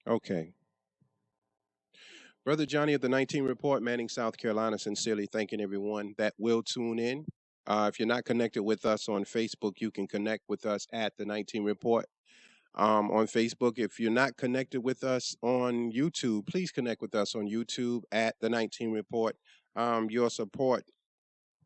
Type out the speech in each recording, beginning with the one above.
Okay. Brother Johnny of the 19 Report, Manning, South Carolina, sincerely thanking everyone that will tune in. If you're not connected with us on Facebook, you can connect with us at the 19 Report on Facebook. If you're not connected with us on YouTube, please connect with us on YouTube at the 19 Report. Your support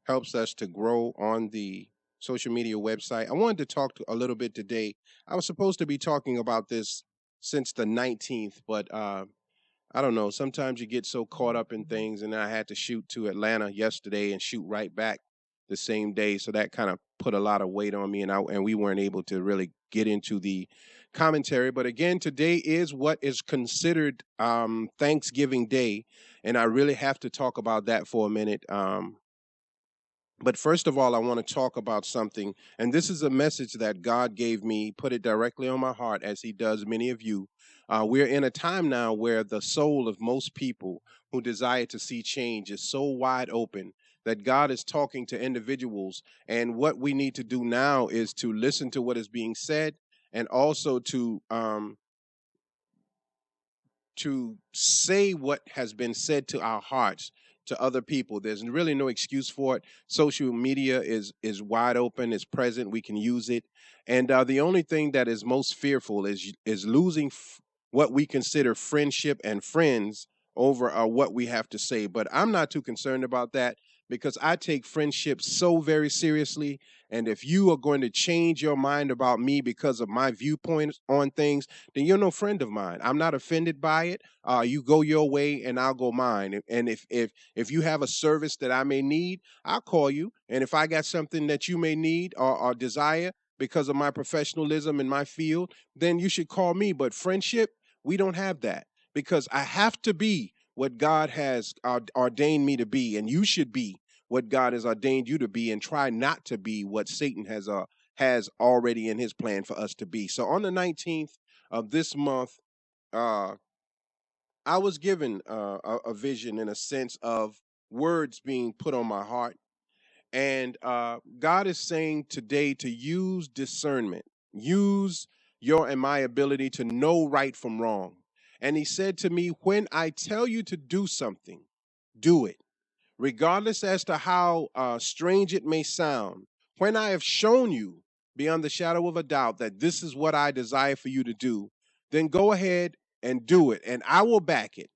helps us to grow on the social media website. I wanted to talk a little bit today. I was supposed to be talking about this since the 19th, but I don't know. Sometimes you get so caught up in things, and I had to shoot to Atlanta yesterday and shoot right back the same day, so that kind of put a lot of weight on me, and we weren't able to really get into the commentary. But again, today is what is considered Thanksgiving Day, and I really have to talk about that for a minute. But first of all, I want to talk about something, and this is a message that God gave me, put it directly on my heart, as He does many of you. We're in a time now where the soul of most people who desire to see change is so wide open that God is talking to individuals. And what we need to do now is to listen to what is being said and also to say what has been said to our hearts to other people. There's really no excuse for it. Social media is wide open, is present. We can use it, and the only thing that is most fearful is losing what we consider friendship and friends over what we have to say. But I'm not too concerned about that because I take friendship so very seriously. And if you are going to change your mind about me because of my viewpoints on things, then you're no friend of mine. I'm not offended by it. You go your way and I'll go mine. And if you have a service that I may need, I'll call you. And if I got something that you may need or desire because of my professionalism in my field, then you should call me. But friendship, we don't have that because I have to be what God has ordained me to be, and you should be what God has ordained you to be, and try not to be what Satan has already in his plan for us to be. So on the 19th of this month, uh, I was given a vision in a sense of words being put on my heart. And God is saying today to use discernment, use your and my ability to know right from wrong. And He said to me, when I tell you to do something, do it regardless as to how strange it may sound. When I have shown you beyond the shadow of a doubt that this is what I desire for you to do, then go ahead and do it, and I will back it.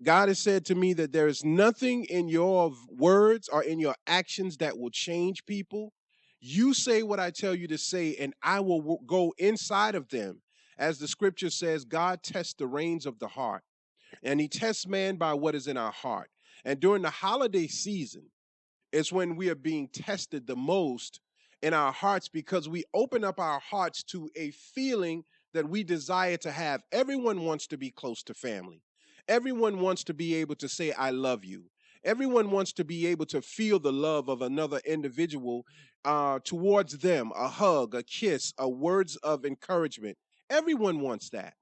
God has said to me that there is nothing in your words or in your actions that will change people. You say what I tell you to say, and I will go inside of them. As the scripture says, God tests the reins of the heart, and He tests man by what is in our heart. And during the holiday season, it's when we are being tested the most in our hearts because we open up our hearts to a feeling that we desire to have. Everyone wants to be close to family. Everyone wants to be able to say, I love you. Everyone wants to be able to feel the love of another individual towards them, a hug, a kiss, a words of encouragement. Everyone wants that.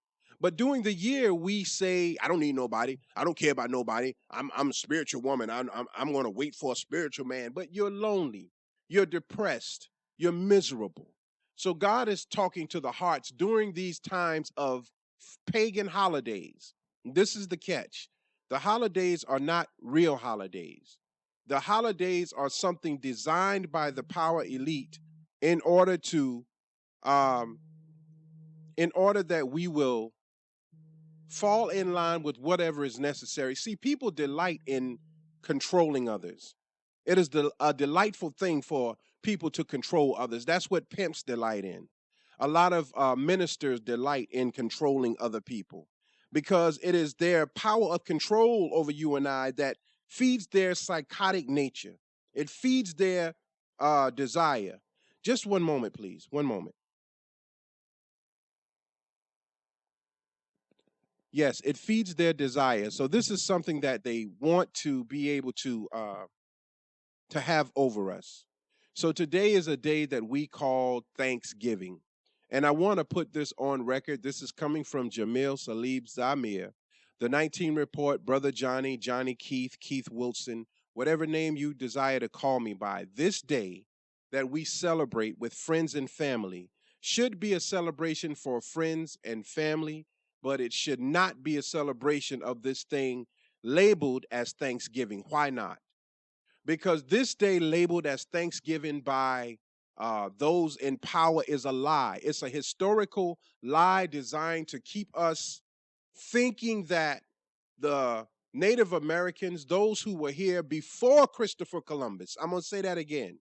But during the year, we say, I don't need nobody. I don't care about nobody. I'm a spiritual woman. I'm going to wait for a spiritual man. But you're lonely. You're depressed. You're miserable. So God is talking to the hearts during these times of pagan holidays. This is the catch. The holidays are not real holidays. The holidays are something designed by the power elite in order to um, in order that we will fall in line with whatever is necessary. See, people delight in controlling others. It is a delightful thing for people to control others. That's what pimps delight in. A lot of ministers delight in controlling other people because it is their power of control over you and I that feeds their psychotic nature. It feeds their desire. Just one moment, please. One moment. Yes, it feeds their desire. So this is something that they want to be able to have over us. So today is a day that we call Thanksgiving. And I want to put this on record. This is coming from Jamil Salib Zamir, the 19 report, Brother Johnny, Johnny Keith, Keith Wilson, whatever name you desire to call me by. This day that we celebrate with friends and family should be a celebration for friends and family but it should not be a celebration of this thing labeled as Thanksgiving. Why not? Because this day labeled as Thanksgiving by those in power is a lie. It's a historical lie designed to keep us thinking that the Native Americans, those who were here before Christopher Columbus, I'm going to say that again.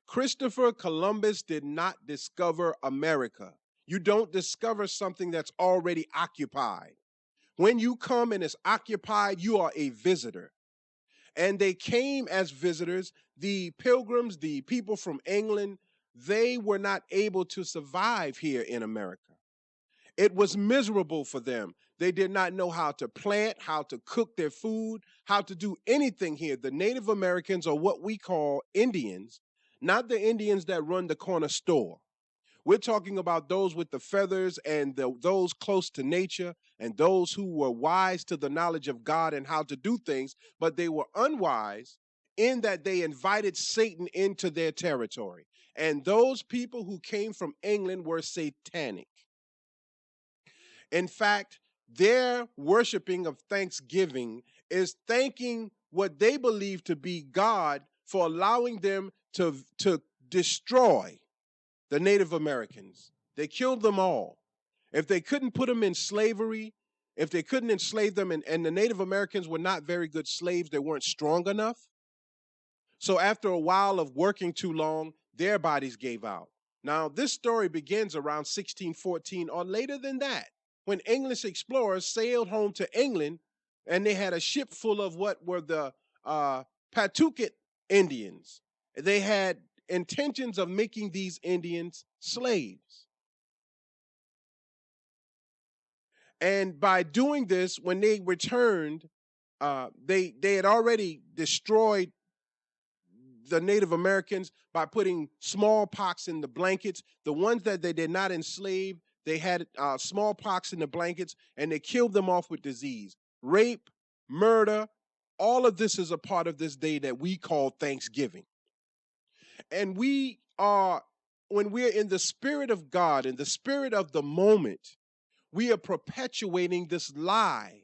Christopher Columbus did not discover America. You don't discover something that's already occupied. When you come and it's occupied, you are a visitor. And they came as visitors. The pilgrims, the people from England, they were not able to survive here in America. It was miserable for them. They did not know how to plant, how to cook their food, how to do anything here. The Native Americans are what we call Indians, not the Indians that run the corner store. We're talking about those with the feathers and those close to nature and those who were wise to the knowledge of God and how to do things, but they were unwise in that they invited Satan into their territory. And those people who came from England were satanic. In fact, their worshiping of Thanksgiving is thanking what they believe to be God for allowing them to destroy the Native Americans. They killed them all. If they couldn't put them in slavery, if they couldn't enslave them, and the Native Americans were not very good slaves, they weren't strong enough. So after a while of working too long, their bodies gave out. Now, this story begins around 1614 or later than that, when English explorers sailed home to England and they had a ship full of what were the Patucket Indians. They had intentions of making these Indians slaves. And by doing this, when they returned, they had already destroyed the Native Americans by putting smallpox in the blankets. The ones that they did not enslave, they had smallpox in the blankets, and they killed them off with disease. Rape, murder, all of this is a part of this day that we call Thanksgiving. And we are, when we're in the spirit of God, in the spirit of the moment, we are perpetuating this lie,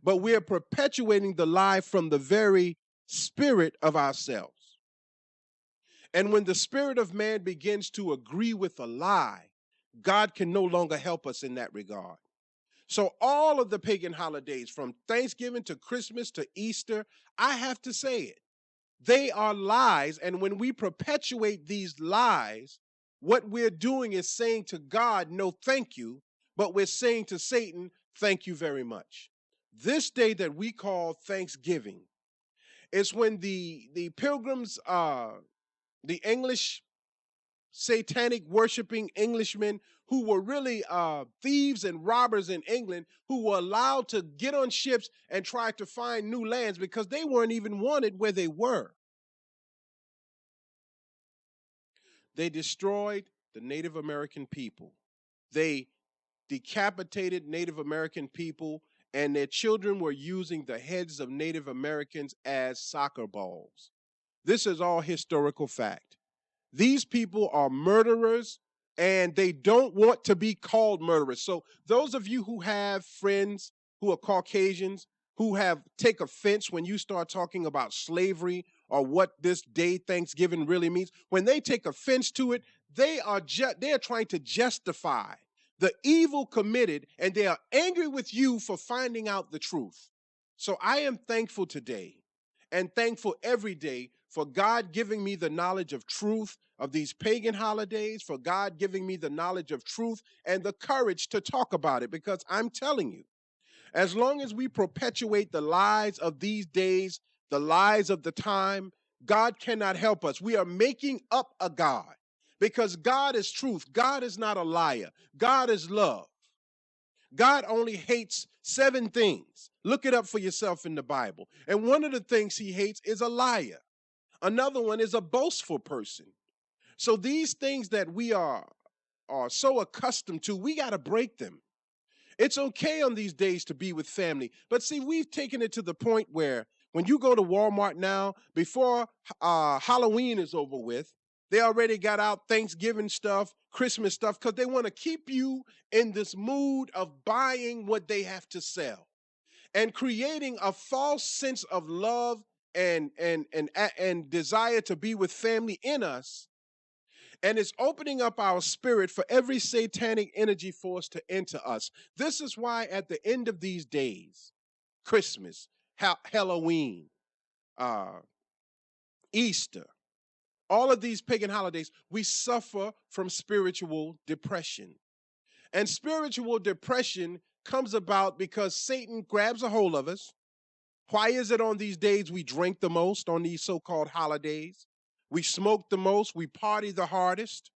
but we are perpetuating the lie from the very spirit of ourselves. And when the spirit of man begins to agree with a lie, God can no longer help us in that regard. So all of the pagan holidays, from Thanksgiving to Christmas to Easter, I have to say it, they are lies. And when we perpetuate these lies, what we're doing is saying to God, no, thank you, but we're saying to Satan, thank you very much. This day that we call Thanksgiving is when the pilgrims, the English satanic worshiping Englishmen who were really thieves and robbers in England, who were allowed to get on ships and try to find new lands because they weren't even wanted where they were. They destroyed the Native American people. They decapitated Native American people, and their children were using the heads of Native Americans as soccer balls. This is all historical fact. These people are murderers, and they don't want to be called murderers. So those of you who have friends who are Caucasians, who have take offense when you start talking about slavery or what this day Thanksgiving really means, when they take offense to it, they are trying to justify the evil committed, and they are angry with you for finding out the truth. So I am thankful today and thankful every day for God giving me the knowledge of truth of these pagan holidays, for God giving me the knowledge of truth and the courage to talk about it, because I'm telling you, as long as we perpetuate the lies of these days, the lies of the time, God cannot help us. We are making up a God, because God is truth. God is not a liar. God is love. God only hates 7 things. Look it up for yourself in the Bible. And one of the things he hates is a liar. Another one is a boastful person. So these things that we are so accustomed to, we got to break them. It's okay on these days to be with family. But see, we've taken it to the point where when you go to Walmart now, before Halloween is over with, They already got out Thanksgiving stuff, Christmas stuff, because they want to keep you in this mood of buying what they have to sell and creating a false sense of love and desire to be with family in us. And it's opening up our spirit for every satanic energy force to enter us. This is why at the end of these days, Christmas, Halloween, uh, Easter, all of these pagan holidays, we suffer from spiritual depression. And spiritual depression comes about because Satan grabs a hold of us. Why is it on these days we drink the most, on these so-called holidays? We smoke the most, we party the hardest,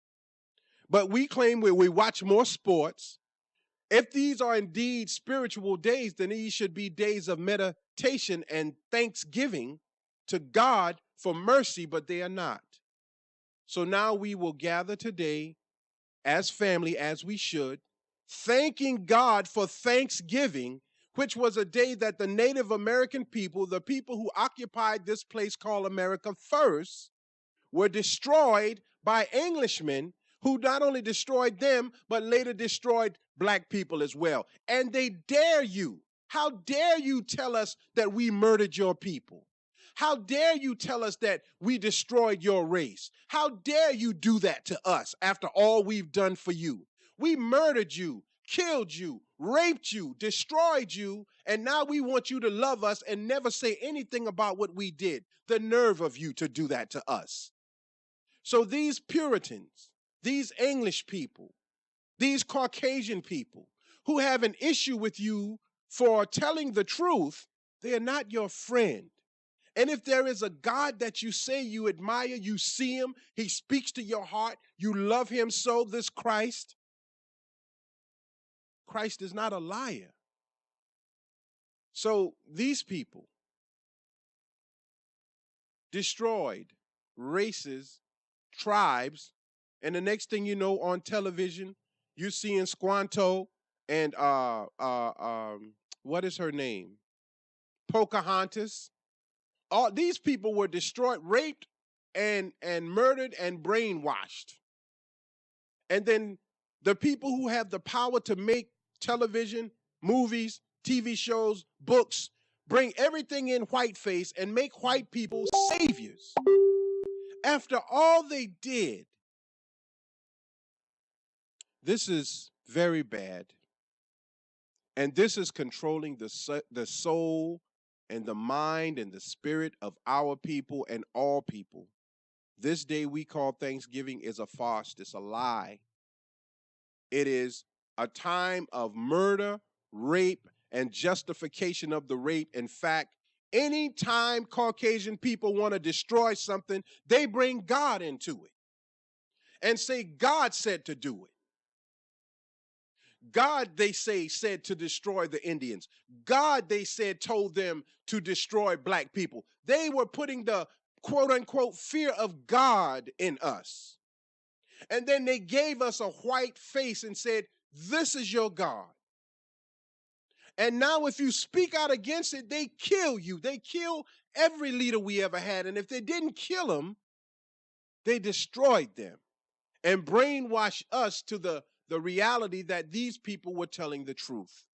but we claim we watch more sports. If these are indeed spiritual days, then these should be days of meditation and thanksgiving to God for mercy, but they are not. So now we will gather today as family, as we should, thanking God for Thanksgiving, which was a day that the Native American people, the people who occupied this place called America first, were destroyed by Englishmen who not only destroyed them, but later destroyed black people as well. And they dare you. How dare you tell us that we murdered your people? How dare you tell us that we destroyed your race? How dare you do that to us after all we've done for you? We murdered you, killed you, raped you, destroyed you, and now we want you to love us and never say anything about what we did. The nerve of you to do that to us. So these Puritans, these English people, these Caucasian people who have an issue with you for telling the truth, they are not your friend. And if there is a God that you say you admire, you see him, he speaks to your heart, you love him so, this Christ is not a liar. So these people destroyed races, tribes, and the next thing you know on television, you're seeing Squanto and what is her name? Pocahontas. All these people were destroyed, raped, and murdered and brainwashed. And then the people who have the power to make television, movies, TV shows, books, bring everything in whiteface and make white people saviors. After all they did, this is very bad. And this is controlling the soul and the mind and the spirit of our people and all people. This day we call Thanksgiving is a farce. It's a lie. It is a time of murder, rape, and justification of the rape. In fact, anytime Caucasian people want to destroy something, they bring God into it and say God said to do it. God, they say, said to destroy the Indians. God, they said, told them to destroy black people. They were putting the quote unquote fear of God in us. And then they gave us a white face and said, this is your God. And now if you speak out against it, they kill you. They kill every leader we ever had. And if they didn't kill them, they destroyed them and brainwashed us to the reality that these people were telling the truth.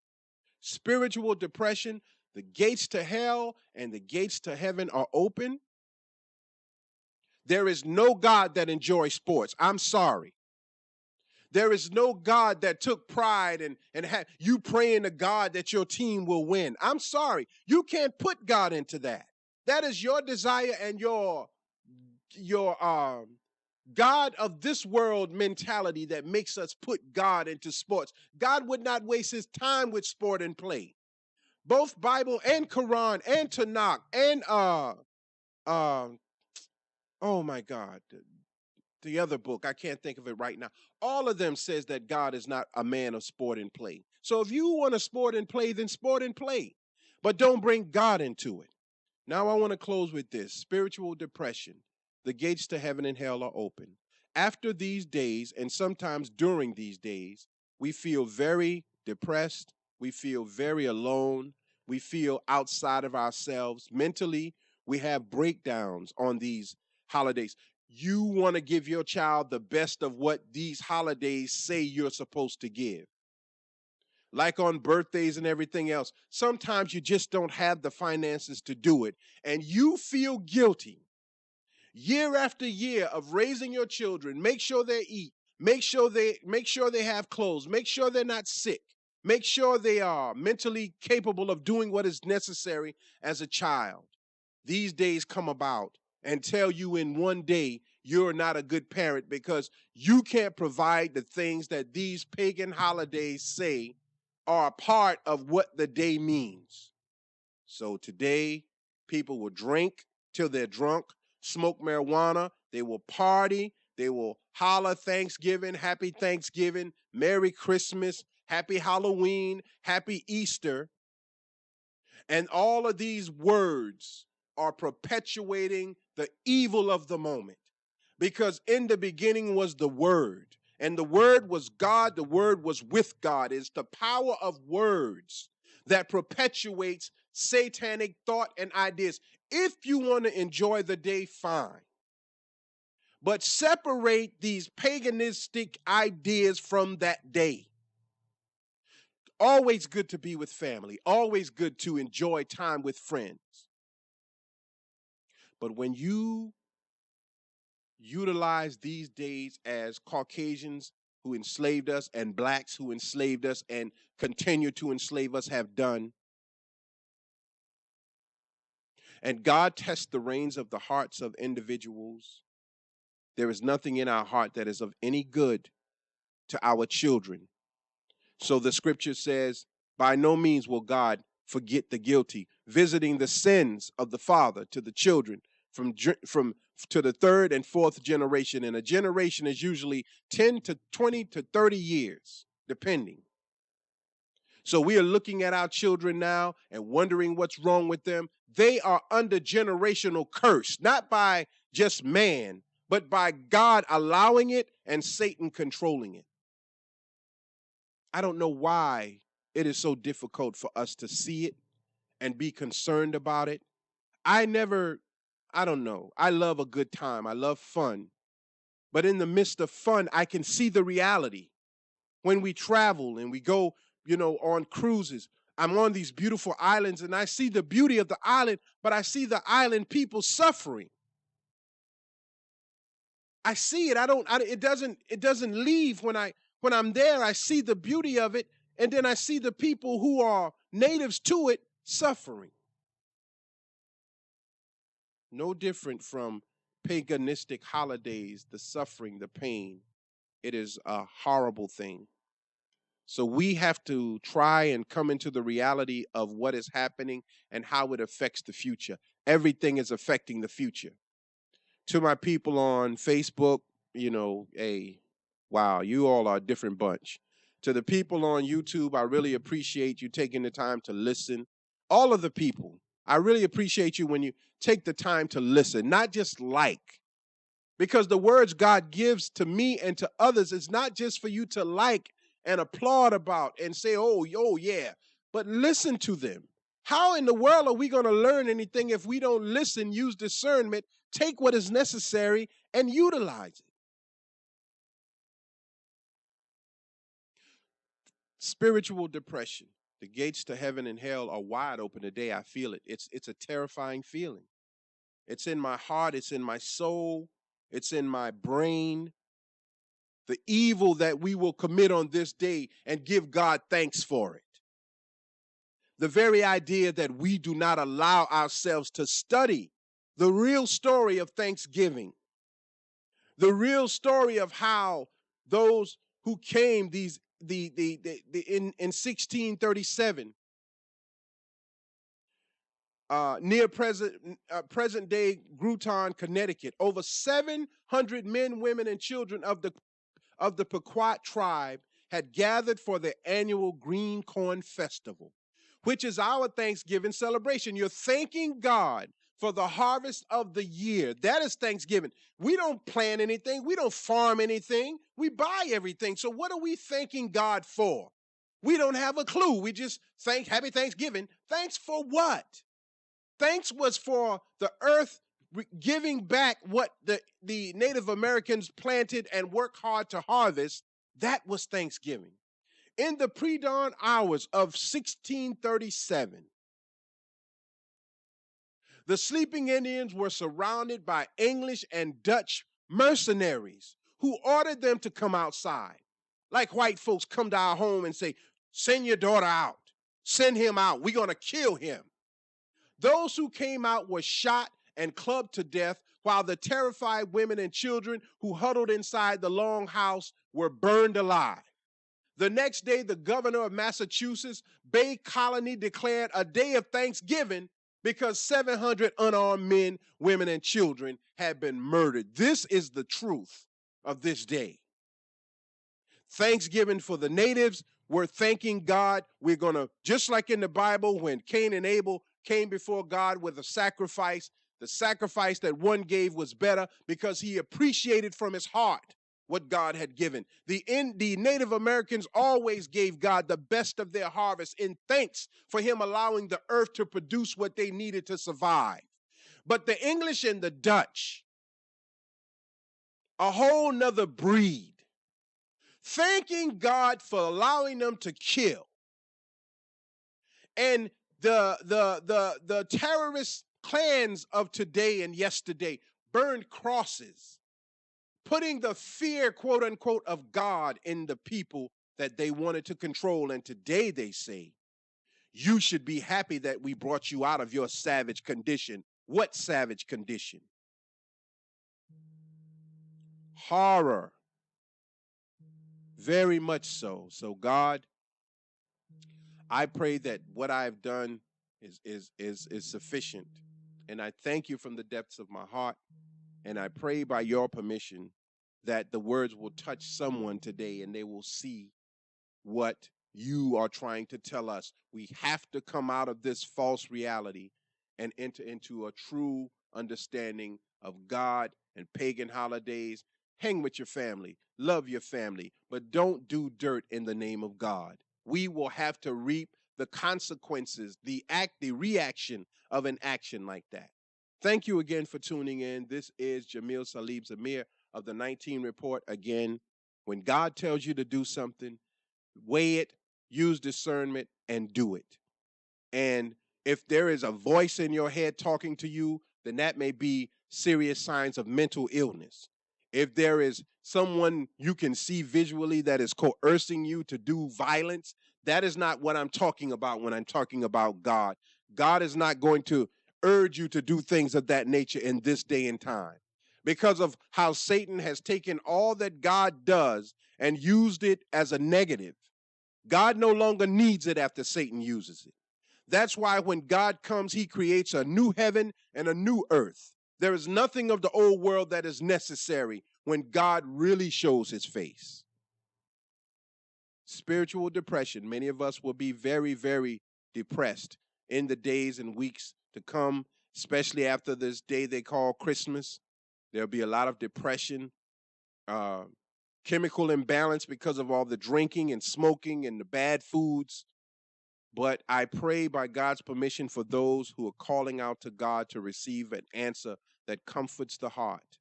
Spiritual depression, the gates to hell and the gates to heaven are open. There is no God that enjoys sports. I'm sorry. There is no God that took pride and had you praying to God that your team will win. I'm sorry. You can't put God into that. That is your desire and your God of this world mentality that makes us put God into sports. God would not waste his time with sport and play. Both Bible and Quran and Tanakh and uh, oh my God, the other book, I can't think of it right now. All of them says that God is not a man of sport and play. So if you want to sport and play, then sport and play. But don't bring God into it. Now I want to close with this. Spiritual depression. The gates to heaven and hell are open. After these days, and sometimes during these days, we feel very depressed. We feel very alone. We feel outside of ourselves. Mentally, we have breakdowns on these holidays. you want to give your child the best of what these holidays say you're supposed to give. Like on birthdays and everything else, sometimes you just don't have the finances to do it, and you feel guilty year after year of raising your children. Make sure they eat, make sure they have clothes, make sure they're not sick, make sure they are mentally capable of doing what is necessary as a child. These days come about and tell you in one day you're not a good parent because you can't provide the things that these pagan holidays say are a part of what the day means. So today, people will drink till they're drunk, smoke marijuana, they will party, they will holler Thanksgiving, Happy Thanksgiving, Merry Christmas, Happy Halloween, Happy Easter. And all of these words are perpetuating the evil of the moment. Because in the beginning was the Word, and the Word was God, the Word was with God. It's the power of words that perpetuates satanic thought and ideas. If you want to enjoy the day, fine. But separate these paganistic ideas from that day. Always good to be with family, always good to enjoy time with friends. But when you utilize these days as Caucasians who enslaved us and blacks who enslaved us and continue to enslave us have done, and God tests the reins of the hearts of individuals, there is nothing in our heart that is of any good to our children. So the scripture says, by no means will God forget the guilty, visiting the sins of the father to the children from to the third and fourth generation. And a generation is usually 10 to 20 to 30 years, depending. So we are looking at our children now and wondering what's wrong with them. They are under generational curse, not by just man, but by God allowing it and Satan controlling it. I don't know why it is so difficult for us to see it and be concerned about it. I never, I don't know. I love a good time. I love fun. But in the midst of fun, I can see the reality. When we travel and we go, on cruises, I'm on these beautiful islands and I see the beauty of the island, but I see the island people suffering. I see it. It doesn't leave when I'm there. I see the beauty of it, and then I see the people who are natives to it suffering. No different from paganistic holidays, the suffering, the pain. It is a horrible thing. So we have to try and come into the reality of what is happening and how it affects the future. Everything is affecting the future. To my people on Facebook, hey, wow, you all are a different bunch. To the people on YouTube, I really appreciate you taking the time to listen. All of the people, I really appreciate you when you take the time to listen, not just like. Because the words God gives to me and to others is not just for you to like and applaud about and say, oh, yeah, but listen to them. How in the world are we going to learn anything if we don't listen, use discernment, take what is necessary, and utilize it? Spiritual depression. The gates to heaven and hell are wide open today. I feel it. It's a terrifying feeling. It's in my heart. It's in my soul. It's in my brain. The evil that we will commit on this day and give God thanks for it. The very idea that we do not allow ourselves to study the real story of Thanksgiving, the real story of how those who came in 1637 near present day Groton, Connecticut, over 700 men, women, and children of the Pequot tribe had gathered for the annual Green Corn Festival, which is our Thanksgiving celebration. You're thanking God for the harvest of the year. That is Thanksgiving. We don't plant anything. We don't farm anything. We buy everything. So what are we thanking God for? We don't have a clue. We just thank Happy Thanksgiving. Thanks for what? Thanks was for the earth giving back what the Native Americans planted and worked hard to harvest. That was Thanksgiving. In the pre-dawn hours of 1637, the sleeping Indians were surrounded by English and Dutch mercenaries who ordered them to come outside. Like white folks come to our home and say, send your daughter out. Send him out. We're going to kill him. Those who came out were shot and clubbed to death, while the terrified women and children who huddled inside the long house were burned alive. The next day, the governor of Massachusetts Bay Colony declared a day of Thanksgiving because 700 unarmed men, women, and children had been murdered. This is the truth of this day. Thanksgiving for the natives, we're thanking God. We're going to, just like in the Bible, when Cain and Abel came before God with a sacrifice, the sacrifice that one gave was better because he appreciated from his heart what God had given. The Native Americans always gave God the best of their harvest in thanks for him allowing the earth to produce what they needed to survive. But the English and the Dutch, a whole nother breed, thanking God for allowing them to kill. And the terrorist clans of today and yesterday burned crosses, putting the fear, quote unquote, of God in the people that they wanted to control. And today they say, you should be happy that we brought you out of your savage condition. What savage condition? Horror. Very much so. So God, I pray that what I've done is sufficient. And I thank you from the depths of my heart. And I pray by your permission that the words will touch someone today and they will see what you are trying to tell us. We have to come out of this false reality and enter into a true understanding of God and pagan holidays. Hang with your family, love your family, but don't do dirt in the name of God. We will have to reap the consequences, the reaction of an action like that. Thank you again for tuning in. This is Jamil Salib Zamir of the 19 Report. Again, when God tells you to do something, weigh it, use discernment, and do it. And if there is a voice in your head talking to you, then that may be serious signs of mental illness. If there is someone you can see visually that is coercing you to do violence, that is not what I'm talking about when I'm talking about God. God is not going to urge you to do things of that nature in this day and time, because of how Satan has taken all that God does and used it as a negative. God no longer needs it after Satan uses it. That's why when God comes, he creates a new heaven and a new earth. There is nothing of the old world that is necessary when God really shows his face. Spiritual depression. Many of us will be very, very depressed in the days and weeks to come, especially after this day they call Christmas. There'll be a lot of depression, chemical imbalance because of all the drinking and smoking and the bad foods. But I pray by God's permission for those who are calling out to God to receive an answer that comforts the heart,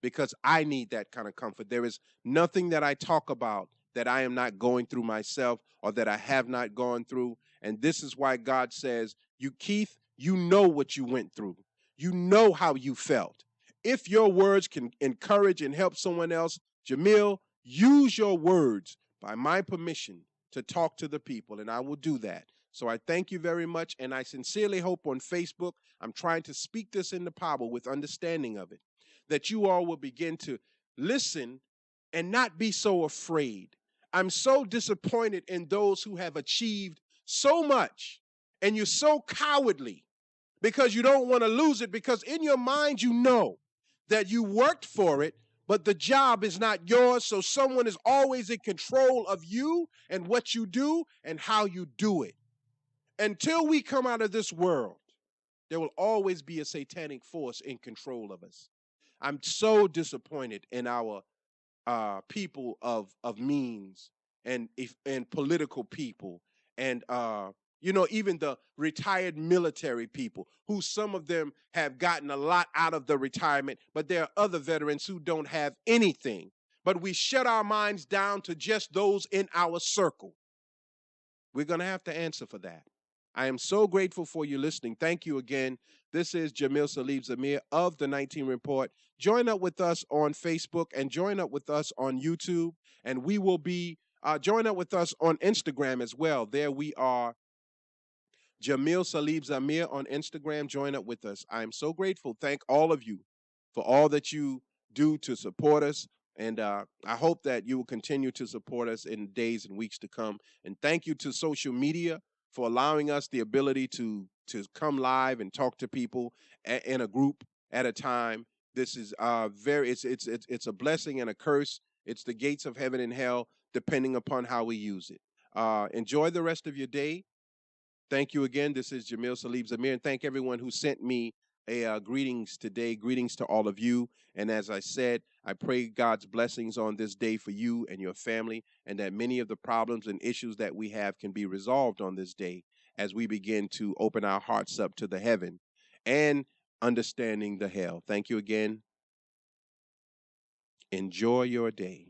because I need that kind of comfort. There is nothing that I talk about that I am not going through myself or that I have not gone through. And this is why God says, you, Keith, you know what you went through. You know how you felt. If your words can encourage and help someone else, Jamil, use your words by my permission to talk to the people, and I will do that. So I thank you very much, and I sincerely hope on Facebook, I'm trying to speak this into power with understanding of it, that you all will begin to listen and not be so afraid. I'm so disappointed in those who have achieved so much, and you're so cowardly because you don't want to lose it, because in your mind you know that you worked for it, but the job is not yours, so someone is always in control of you and what you do and how you do it. Until we come out of this world, there will always be a satanic force in control of us. I'm so disappointed in our people of means and political people and Even the retired military people, who some of them have gotten a lot out of the retirement, but there are other veterans who don't have anything. But we shut our minds down to just those in our circle. We're going to have to answer for that. I am so grateful for you listening. Thank you again. This is Jamil Salib Zamir of the 19 Report. Join up with us on Facebook and join up with us on YouTube. And we will be, join up with us on Instagram as well. There we are, Jamil Salib Zamir on Instagram. Join up with us. I am so grateful. Thank all of you for all that you do to support us. And I hope that you will continue to support us in days and weeks to come. And thank you to social media for allowing us the ability to come live and talk to people in a group at a time. This is very it's a blessing and a curse. It's the gates of heaven and hell, depending upon how we use it. Enjoy the rest of your day. Thank you again. This is Jamil Salib Zamir, and thank everyone who sent me a greetings today. Greetings to all of you. And as I said, I pray God's blessings on this day for you and your family, and that many of the problems and issues that we have can be resolved on this day as we begin to open our hearts up to the heaven and understanding the hell. Thank you again. Enjoy your day.